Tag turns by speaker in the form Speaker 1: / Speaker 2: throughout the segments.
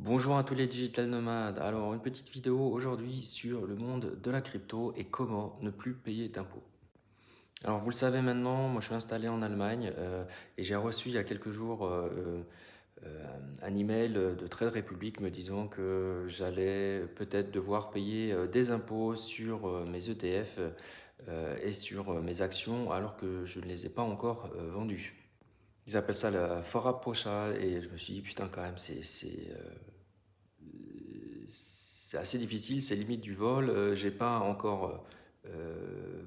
Speaker 1: Bonjour à tous les digital nomades. Alors, une petite vidéo aujourd'hui sur le monde de la crypto et comment ne plus payer d'impôts. Alors, vous le savez maintenant, moi je suis installé en Allemagne et j'ai reçu il y a quelques jours un email de Trade Republic me disant que j'allais peut-être devoir payer des impôts sur mes ETF et sur mes actions alors que je ne les ai pas encore vendus. Ils appellent ça la Vorabpauschale et je me suis dit putain quand même c'est assez difficile, c'est limite du vol. J'ai pas encore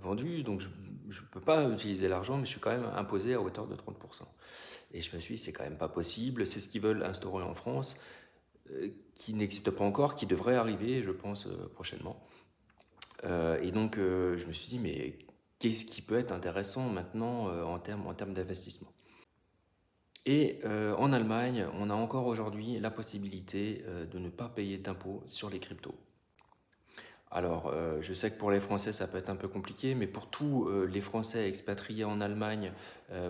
Speaker 1: vendu, donc je ne peux pas utiliser l'argent, mais je suis quand même imposé à hauteur de 30%. Et je me suis dit, c'est quand même pas possible. C'est ce qu'ils veulent instaurer en France, qui n'existe pas encore, qui devrait arriver, je pense, prochainement. Et donc, je me suis dit, mais qu'est-ce qui peut être intéressant maintenant en termes d'investissement? Et en Allemagne, on a encore aujourd'hui la possibilité de ne pas payer d'impôts sur les cryptos. Alors, je sais que pour les Français, ça peut être un peu compliqué, mais pour tous les Français expatriés en Allemagne,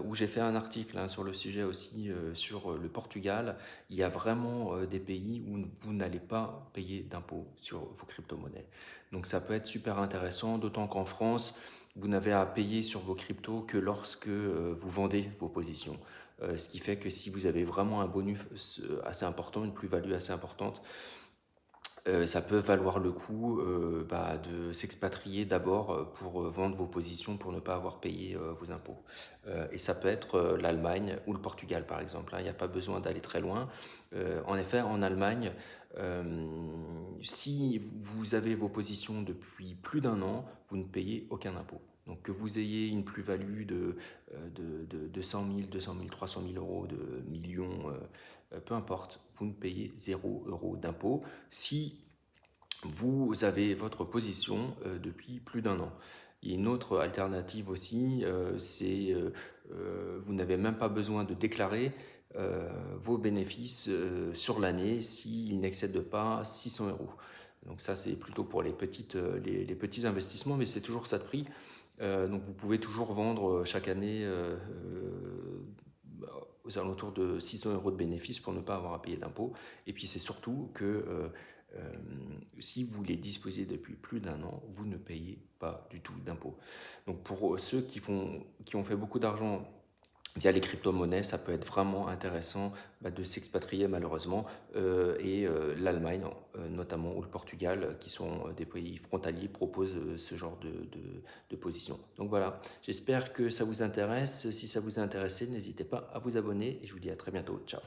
Speaker 1: où j'ai fait un article sur le sujet aussi, sur le Portugal, il y a vraiment des pays où vous n'allez pas payer d'impôts sur vos crypto-monnaies. Donc ça peut être super intéressant, d'autant qu'en France, vous n'avez à payer sur vos cryptos que lorsque vous vendez vos positions. Ce qui fait que si vous avez vraiment un bonus assez important, une plus-value assez importante, ça peut valoir le coup de s'expatrier d'abord pour vendre vos positions pour ne pas avoir payé vos impôts. Et ça peut être l'Allemagne ou le Portugal par exemple, hein. Il n'y a pas besoin d'aller très loin. En effet, en Allemagne, euh, si vous avez vos positions depuis plus d'un an, vous ne payez aucun impôt. Donc que vous ayez une plus-value de 100 000, 200 000, 300 000 euros, de millions, peu importe, vous ne payez 0 € d'impôt si vous avez votre position depuis plus d'un an. Il y a une autre alternative aussi, c'est vous n'avez même pas besoin de déclarer vos bénéfices sur l'année s'ils n'excèdent pas 600 euros. Donc ça c'est plutôt pour les petits investissements, mais c'est toujours ça de prix. Donc vous pouvez toujours vendre chaque année aux alentours de 600 euros de bénéfices pour ne pas avoir à payer d'impôts. Et puis c'est surtout que euh, si vous les disposez depuis plus d'un an, vous ne payez pas du tout d'impôts. Donc pour ceux qui ont fait beaucoup d'argent via les crypto-monnaies, ça peut être vraiment intéressant de s'expatrier malheureusement. L'Allemagne notamment ou le Portugal, qui sont des pays frontaliers, proposent ce genre de position. Donc voilà, j'espère que ça vous intéresse. Si ça vous a intéressé, n'hésitez pas à vous abonner et je vous dis à très bientôt. Ciao.